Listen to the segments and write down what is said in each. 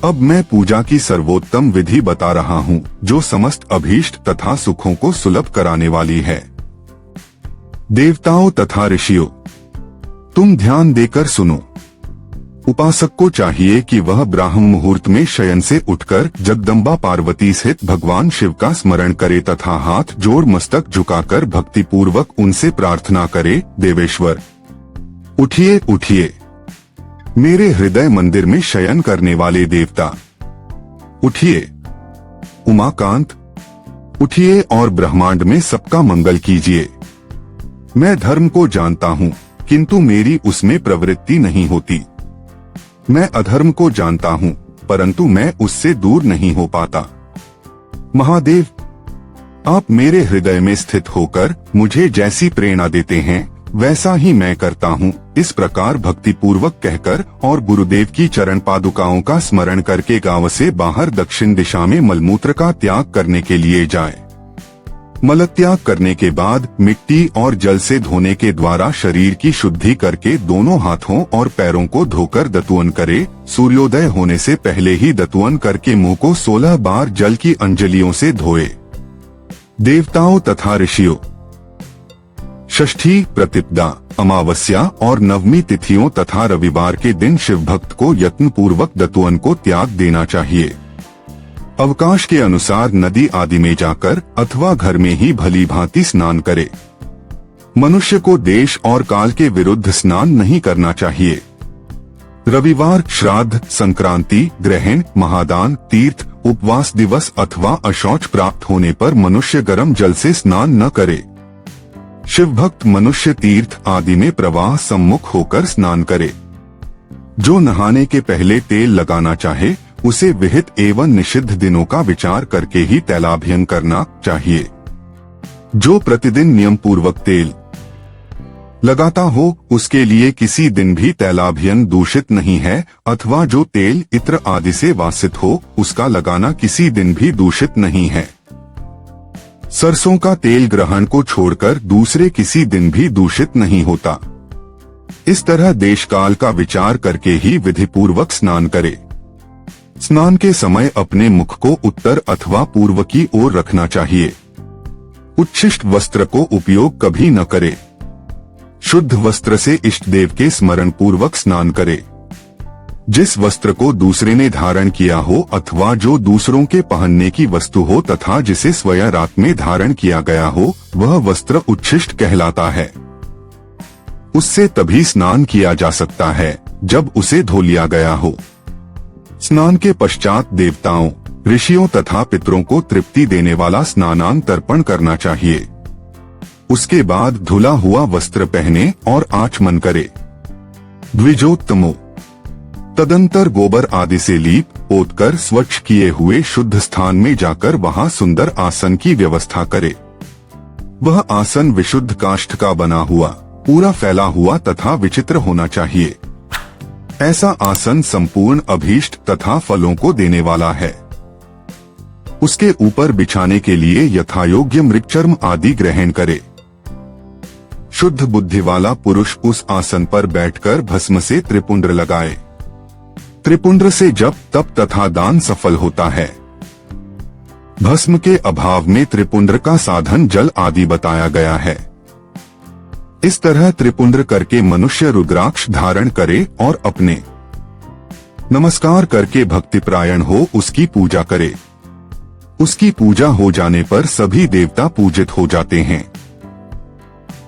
अब मैं पूजा की सर्वोत्तम विधि बता रहा हूँ, जो समस्त अभीष्ट तथा सुखों को सुलभ कराने वाली है। देवताओं तथा ऋषियों, तुम ध्यान देकर सुनो। उपासक को चाहिए कि वह ब्राह्म मुहूर्त में शयन से उठकर जगदम्बा पार्वती सहित भगवान शिव का स्मरण करे तथा हाथ जोड़ मस्तक झुकाकर भक्तिपूर्वक उनसे प्रार्थना करे, देवेश्वर उठिए उठिए, मेरे हृदय मंदिर में शयन करने वाले देवता उठिए, उमाकांत उठिए और ब्रह्मांड में सबका मंगल कीजिए। मैं धर्म को जानता हूँ, किंतु मेरी उसमें प्रवृत्ति नहीं होती। मैं अधर्म को जानता हूँ, परंतु मैं उससे दूर नहीं हो पाता। महादेव, आप मेरे हृदय में स्थित होकर मुझे जैसी प्रेरणा देते हैं वैसा ही मैं करता हूँ। इस प्रकार भक्तिपूर्वक कहकर और गुरुदेव की चरण पादुकाओं का स्मरण करके गांव से बाहर दक्षिण दिशा में मलमूत्र का त्याग करने के लिए जाएं। मलत्याग करने के बाद मिट्टी और जल से धोने के द्वारा शरीर की शुद्धि करके दोनों हाथों और पैरों को धोकर दतुवन करे। सूर्योदय होने से पहले ही दतुवन करके मुंह को 16 बार जल की अंजलियों से धोए। देवताओं तथा ऋषियों, षष्ठी, प्रतिपदा, अमावस्या और नवमी तिथियों तथा रविवार के दिन शिव भक्त को यत्न पूर्वक दतुवन को त्याग देना चाहिए। अवकाश के अनुसार नदी आदि में जाकर अथवा घर में ही भली भांति स्नान करे। मनुष्य को देश और काल के विरुद्ध स्नान नहीं करना चाहिए। रविवार, श्राद्ध, संक्रांति, ग्रहण, महादान, तीर्थ, उपवास दिवस अथवा अशौच प्राप्त होने पर मनुष्य गर्म जल से स्नान न करे। शिव भक्त मनुष्य तीर्थ आदि में प्रवाह सम्मुख होकर स्नान करे। जो नहाने के पहले तेल लगाना चाहे उसे विहित एवं निषिद्ध दिनों का विचार करके ही तैलाभियन करना चाहिए। जो प्रतिदिन नियम पूर्वक तेल लगाता हो उसके लिए किसी दिन भी तैलाभियन दूषित नहीं है, अथवा जो तेल इत्र आदि से वासित हो उसका लगाना किसी दिन भी दूषित नहीं है। सरसों का तेल ग्रहण को छोड़कर दूसरे किसी दिन भी दूषित नहीं होता। इस तरह देश काल का विचार करके ही विधि पूर्वक स्नान करे। स्नान के समय अपने मुख को उत्तर अथवा पूर्व की ओर रखना चाहिए। उच्छिष्ट वस्त्र को उपयोग कभी न करे। शुद्ध वस्त्र से इष्ट देव के स्मरण पूर्वक स्नान करे। जिस वस्त्र को दूसरे ने धारण किया हो अथवा जो दूसरों के पहनने की वस्तु हो तथा जिसे स्वयं रात में धारण किया गया हो वह वस्त्र उच्छिष्ट कहलाता है। उससे तभी स्नान किया जा सकता है जब उसे धो लिया गया हो। स्नान के पश्चात देवताओं, ऋषियों तथा पितरों को तृप्ति देने वाला स्नानांग तर्पण करना चाहिए। उसके बाद धुला हुआ वस्त्र पहने और आचमन करे। द्विजोत्तमो, तदंतर गोबर आदि से लीप पोतकर स्वच्छ किए हुए शुद्ध स्थान में जाकर वहां सुंदर आसन की व्यवस्था करे। वह आसन विशुद्ध काष्ठ का बना हुआ, पूरा फैला हुआ तथा विचित्र होना चाहिए। ऐसा आसन संपूर्ण अभीष्ट तथा फलों को देने वाला है। उसके ऊपर बिछाने के लिए यथायोग्य मृगचर्म आदि ग्रहण करे। शुद्ध बुद्धि वाला पुरुष उस आसन पर बैठकर भस्म से त्रिपुंड्र लगाए। त्रिपुंड्र से जप तप तथा दान सफल होता है। भस्म के अभाव में त्रिपुंड्र का साधन जल आदि बताया गया है। इस तरह त्रिपुंड्र करके मनुष्य रुद्राक्ष धारण करे और अपने नमस्कार करके भक्तिपरायण हो उसकी पूजा करे। उसकी पूजा हो जाने पर सभी देवता पूजित हो जाते हैं।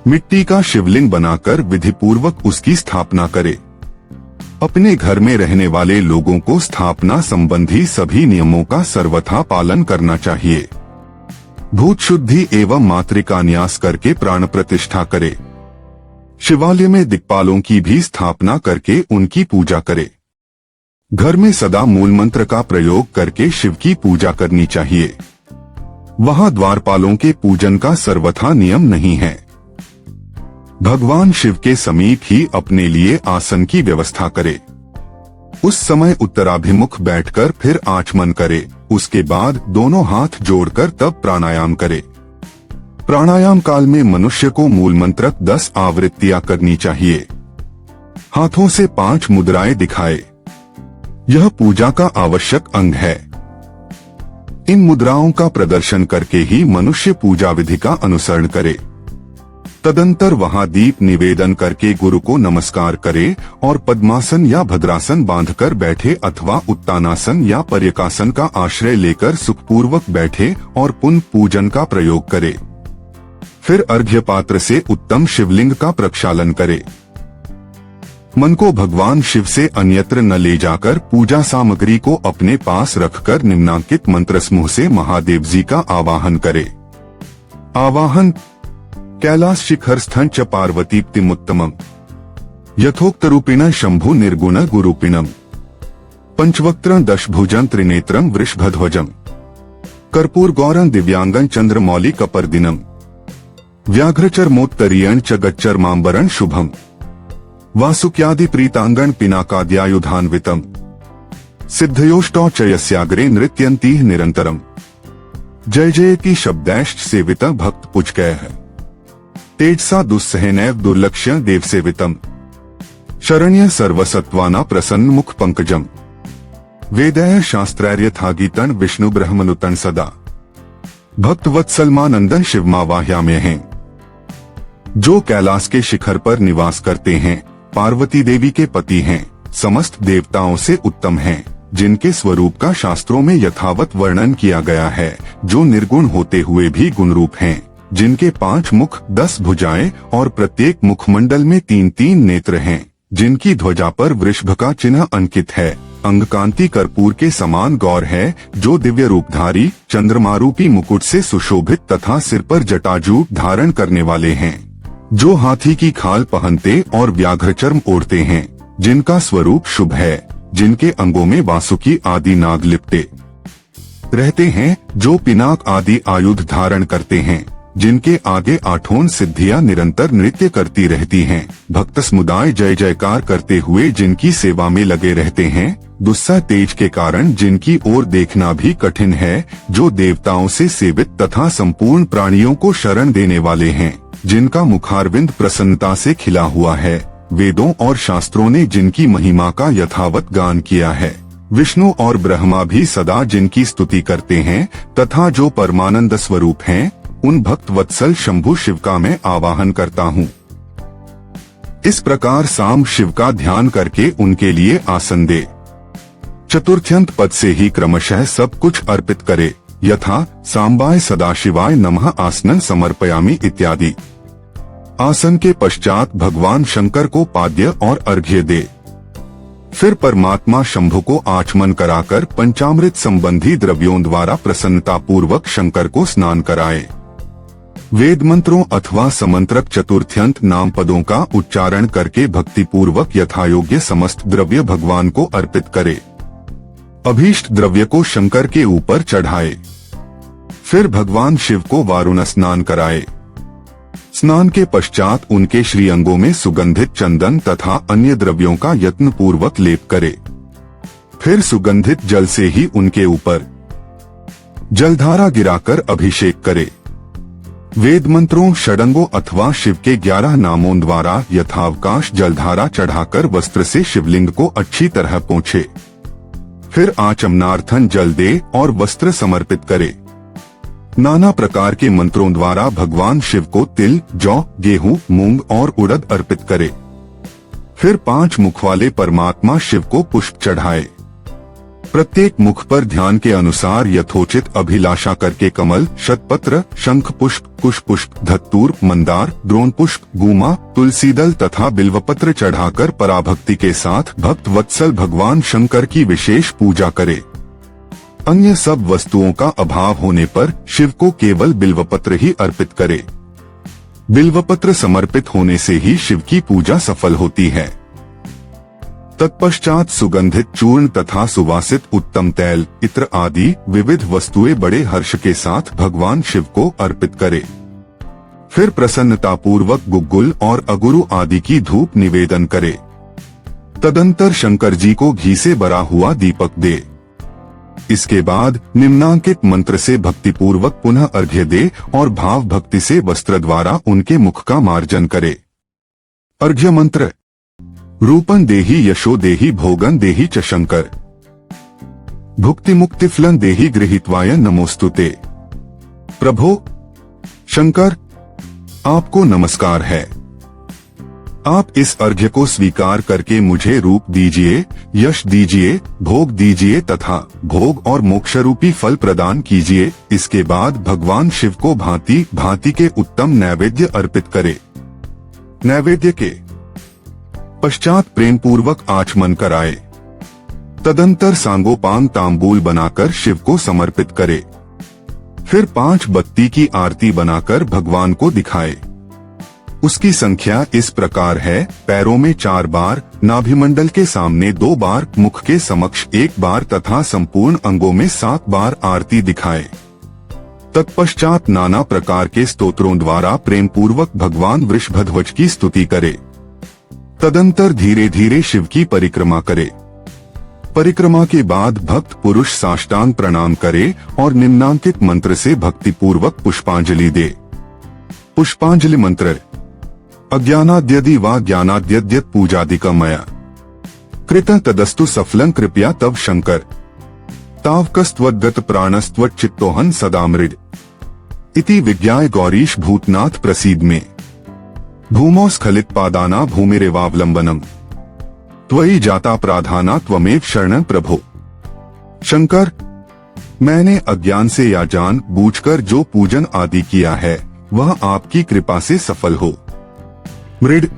मिट्टी का शिवलिंग बनाकर विधिपूर्वक उसकी स्थापना करे। अपने घर में रहने वाले लोगों को स्थापना संबंधी सभी नियमों का सर्वथा पालन करना चाहिए। भूत शुद्धि एवं मातृका न्यास करके प्राण प्रतिष्ठा करे। शिवालय में दिक्पालों की भी स्थापना करके उनकी पूजा करे। घर में सदा मूल मंत्र का प्रयोग करके शिव की पूजा करनी चाहिए। वहां द्वारपालों के पूजन का सर्वथा नियम नहीं है। भगवान शिव के समीप ही अपने लिए आसन की व्यवस्था करे। उस समय उत्तराभिमुख बैठकर फिर आचमन करे। उसके बाद दोनों हाथ जोड़कर तब प्राणायाम करे। प्राणायाम काल में मनुष्य को मूल मंत्र 10 आवृत्तियां करनी चाहिए। हाथों से 5 मुद्राएं दिखाए। यह पूजा का आवश्यक अंग है। इन मुद्राओं का प्रदर्शन करके ही मनुष्य पूजा विधि का अनुसरण करे। तदंतर वहां दीप निवेदन करके गुरु को नमस्कार करे और पद्मासन या भद्रासन बांधकर बैठे अथवा उत्तानासन या पर्यकासन का आश्रय लेकर सुखपूर्वक बैठे और पुनः पूजन का प्रयोग करे। फिर अर्घ्य पात्र से उत्तम शिवलिंग का प्रक्षालन करे। मन को भगवान शिव से अन्यत्र न ले जाकर पूजा सामग्री को अपने पास रखकर निम्नांकित मंत्र समूह से महादेव जी का आवाहन करे। आवाहन: कैलास शिखर स्थं च पार्वतीप्तिमुत्तमम् यथोक्त रूपिण शंभु निर्गुण गुरुपिणम् पंचवक्त्रं दशभुजं त्रिनेत्रं वृषभध्वजम् कर्पूर गौरं दिव्यांगं चंद्रमौलि कपर्दिनम् व्याघ्रचर्मोत्तरीयं च गच्चर्मांबरं शुभम् वासुक्यादि प्रीतांगण पिनाकाद्यायुधान्वितम् सिद्धयोष्टौ च यस्याग्रे नृत्यन्ति निरंतरम् जय जयति शब्दैश्च सेवित भक्त पुचकैः तेजसा दुस्सहेनैव दुर्लक्ष्य देव सेवितम् शरण्य सर्वसत्त्वाना प्रसन्न मुख पंकजम् वेदैः शास्त्रैर्यथागीतं विष्णु ब्रह्मनुतं सदा भक्त वत्सलमानंदन शिवमावाह्याम्यहम्। जो कैलाश के शिखर पर निवास करते हैं, पार्वती देवी के पति हैं, समस्त देवताओं से उत्तम हैं, जिनके स्वरूप का शास्त्रों में यथावत वर्णन किया गया है, जो निर्गुण होते हुए भी गुणरूप हैं, जिनके 5 मुख 10 भुजाएं और प्रत्येक मुखमंडल में 3-3 नेत्र हैं, जिनकी ध्वजा पर वृषभ का चिन्ह अंकित है, अंग कांति कर्पूर के समान गौर है, जो दिव्य रूपधारी चंद्रमारूपी मुकुट से सुशोभित तथा सिर पर जटाजू धारण करने वाले हैं, जो हाथी की खाल पहनते और व्याघ्रचर्म ओढ़ते हैं, जिनका स्वरूप शुभ है, जिनके अंगों में वासुकी आदि नाग लिपटे रहते हैं, जो पिनाक आदि आयुध धारण करते हैं, जिनके आगे 8 सिद्धियां निरंतर नृत्य करती रहती हैं, भक्त समुदाय जय जयकार करते हुए जिनकी सेवा में लगे रहते हैं, दुस्सह तेज के कारण जिनकी ओर देखना भी कठिन है, जो देवताओं से सेवित तथा संपूर्ण प्राणियों को शरण देने वाले हैं, जिनका मुखारविंद प्रसन्नता से खिला हुआ है, वेदों और शास्त्रों ने जिनकी महिमा का यथावत गान किया है, विष्णु और ब्रह्मा भी सदा जिनकी स्तुति करते हैं, तथा जो परमानंद स्वरूप हैं, उन भक्त वत्सल शंभु शिव का मैं आवाहन करता हूँ। इस प्रकार साम शिव का ध्यान करके उनके लिए आसन दे। चतुर्थ्यंत पद से ही क्रमशः सब कुछ अर्पित करे, यथा सांबाय सदाशिवाय नमः आसनं समर्पयामि इत्यादि। आसन के पश्चात भगवान शंकर को पाद्य और अर्घ्य दे। फिर परमात्मा शंभु को आचमन कराकर पंचामृत संबंधी द्रव्यों द्वारा प्रसन्नता पूर्वक शंकर को स्नान कराए। वेद मंत्रों अथवा समंत्रक चतुर्थ्यंत नाम पदों का उच्चारण करके भक्ति पूर्वक यथायोग्य समस्त द्रव्य भगवान को अर्पित करे। अभीष्ट द्रव्य को शंकर के ऊपर चढ़ाए। फिर भगवान शिव को वारुण स्नान कराए। स्नान के पश्चात उनके श्रीअंगों में सुगंधित चंदन तथा अन्य द्रव्यों का यत्न पूर्वक लेप करे। फिर सुगंधित जल से ही उनके ऊपर जलधारा गिराकर अभिषेक करे। वेद मंत्रों षडंगों अथवा शिव के 11 नामों द्वारा यथावकाश जलधारा चढ़ाकर वस्त्र से शिवलिंग को अच्छी तरह पोंछे। फिर आचमनार्थन जल दे और वस्त्र समर्पित करे। नाना प्रकार के मंत्रों द्वारा भगवान शिव को तिल, जौ, गेहूं, मूंग और उड़द अर्पित करे। फिर 5 मुख वाले परमात्मा शिव को पुष्प चढ़ाए। प्रत्येक मुख पर ध्यान के अनुसार यथोचित अभिलाषा करके कमल, शतपत्र, शंख पुष्प, कुश पुष्प, धतूर, मंदार, द्रोण पुष्प, गुमा, तुलसीदल तथा बिल्वपत्र चढ़ाकर पराभक्ति के साथ भक्त वत्सल भगवान शंकर की विशेष पूजा करे। अन्य सब वस्तुओं का अभाव होने पर शिव को केवल बिल्वपत्र ही अर्पित करे। बिल्वपत्र समर्पित होने से ही शिव की पूजा सफल होती है। तत्पश्चात सुगंधित चूर्ण तथा सुवासित उत्तम तैल, इत्र आदि विविध वस्तुएं बड़े हर्ष के साथ भगवान शिव को अर्पित करे। फिर प्रसन्नता पूर्वक गुग्गुल और अगुरु आदि की धूप निवेदन करे। तदंतर शंकर जी को घी से भरा हुआ दीपक दे। इसके बाद निम्नांकित मंत्र से भक्तिपूर्वक पुनः अर्घ्य दे और भाव भक्ति से वस्त्र द्वारा उनके मुख का मार्जन करे। अर्घ्य मंत्र: रूपं देहि यशो देहि भोगं देहि च शंकर भुक्ति मुक्ति फलं देहि गृहीत्वाय नमोस्तुते। प्रभो शंकर, आपको नमस्कार है। आप इस अर्घ्य को स्वीकार करके मुझे रूप दीजिए, यश दीजिए, भोग दीजिए तथा भोग और मोक्ष रूपी फल प्रदान कीजिए। इसके बाद भगवान शिव को भांति भांति के उत्तम नैवेद्य अर्पित करे। नैवेद्य के पश्चात प्रेम पूर्वक आचमन कराए। तदंतर सांगोपांग तांबूल बनाकर शिव को समर्पित करे। फिर 5 बत्ती की आरती बनाकर भगवान को दिखाए। उसकी संख्या इस प्रकार है: पैरों में 4 बार, नाभिमंडल के सामने 2 बार, मुख के समक्ष 1 बार तथा संपूर्ण अंगों में 7 बार आरती दिखाए। तत्पश्चात नाना प्रकार के स्तोत्रों द्वारा प्रेम पूर्वक भगवान वृषभध्वज की स्तुति करे। तदंतर धीरे धीरे शिव की परिक्रमा करे। परिक्रमा के बाद भक्त पुरुष साष्टांग प्रणाम करे और निम्नांकित मंत्र से भक्ति पूर्वक पुष्पांजलि दे। पुष्पांजलि मंत्र: अज्ञानाद्यदि वा ज्ञानाद्यद्यत् पूजादिकमया कृतं तदस्तु सफलं कृपया तव शंकर। तावकस्त्वद्गत प्राणस्त्वच्चित्तोहं सदा मृड इति विज्ञाय गौरीश भूतनाथ प्रसीद में। भूमौ स्खलित पादाना भूमिरेवावलंबनम त्वयि जाता प्राधाना त्वमेव शरणं प्रभो। शंकर, मैंने अज्ञान से या जान बूझकर जो पूजन आदि किया है वह आपकी कृपा से सफल हो। मृड,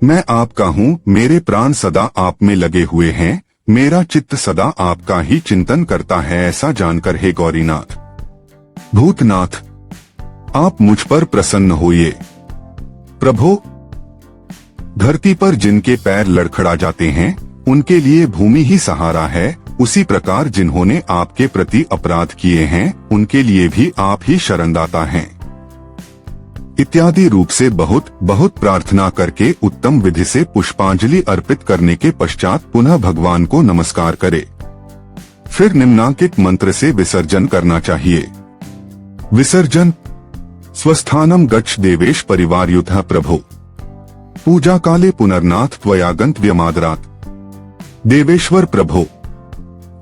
मैं आपका हूँ, मेरे प्राण सदा आप में लगे हुए हैं, मेरा चित्त सदा आपका ही चिंतन करता है, ऐसा जानकर हे गौरीनाथ। भूतनाथ, आप मुझ पर प्रसन्न होइए। प्रभो, धरती पर जिनके पैर लड़खड़ा जाते हैं उनके लिए भूमि ही सहारा है, उसी प्रकार जिन्होंने आपके प्रति अपराध किए हैं उनके लिए भी आप ही शरणदाता हैं। इत्यादि रूप से बहुत बहुत प्रार्थना करके उत्तम विधि से पुष्पांजलि अर्पित करने के पश्चात पुनः भगवान को नमस्कार करे। फिर निम्नांकित मंत्र से विसर्जन करना चाहिए। विसर्जन: स्वस्थानम गच्छ देवेश परिवारयुतः प्रभो। पूजा काले पुनर्नाथ त्वया गंतव्यमादरात्। देवेश्वर प्रभो,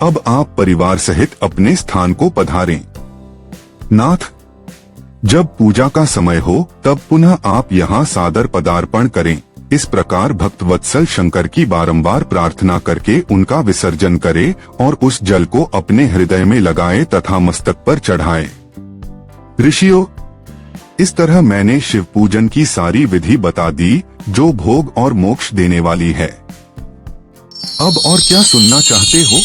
अब आप परिवार सहित अपने स्थान को पधारें। नाथ, जब पूजा का समय हो तब पुनः आप यहाँ सादर पदार्पण करें। इस प्रकार भक्त वत्सल शंकर की बारंबार प्रार्थना करके उनका विसर्जन करे और उस जल को अपने हृदय में लगाए तथा मस्तक पर चढ़ाए। ऋषियों, इस तरह मैंने शिव पूजन की सारी विधि बता दी जो भोग और मोक्ष देने वाली है। अब और क्या सुनना चाहते हो?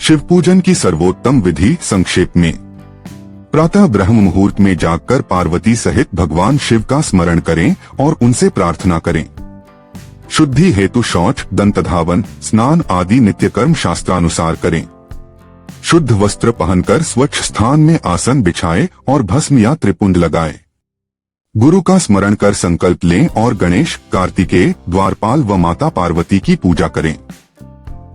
शिव पूजन की सर्वोत्तम विधि संक्षेप में: प्रातः ब्रह्म मुहूर्त में जागकर पार्वती सहित भगवान शिव का स्मरण करें और उनसे प्रार्थना करें। शुद्धि हेतु शौच, दंतधावन, स्नान आदि नित्य कर्म शास्त्रानुसार करें। शुद्ध वस्त्र पहनकर स्वच्छ स्थान में आसन बिछाए और भस्म या त्रिपुंड लगाए। गुरु का स्मरण कर संकल्प लें और गणेश, कार्तिकेय, द्वारपाल व माता पार्वती की पूजा करें।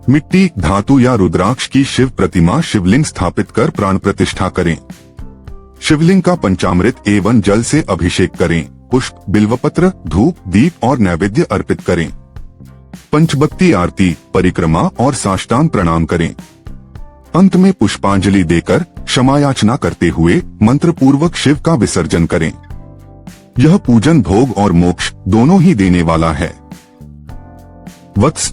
मिट्टी, धातु या रुद्राक्ष की शिव प्रतिमा शिवलिंग स्थापित कर प्राण प्रतिष्ठा करें। शिवलिंग का पंचामृत एवं जल से अभिषेक करें। पुष्प, बिल्वपत्र, धूप, दीप और नैवेद्य अर्पित करें। पंचबत्ती आरती, परिक्रमा और साष्टांग प्रणाम करें। अंत में पुष्पांजलि देकर क्षमा याचना करते हुए मंत्र पूर्वक शिव का विसर्जन करें। यह पूजन भोग और मोक्ष दोनों ही देने वाला है। वत्स,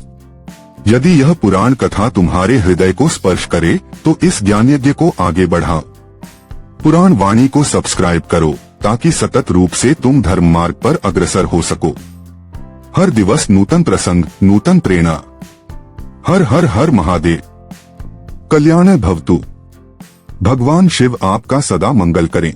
यदि यह पुराण कथा तुम्हारे हृदय को स्पर्श करे तो इस ज्ञान यज्ञ को आगे बढ़ाओ। पुराण वाणी को सब्सक्राइब करो ताकि सतत रूप से तुम धर्म मार्ग पर अग्रसर हो सको। हर दिवस नूतन प्रसंग, नूतन प्रेरणा। हर हर हर महादेव। कल्याण भवतु। भगवान शिव आपका सदा मंगल करें।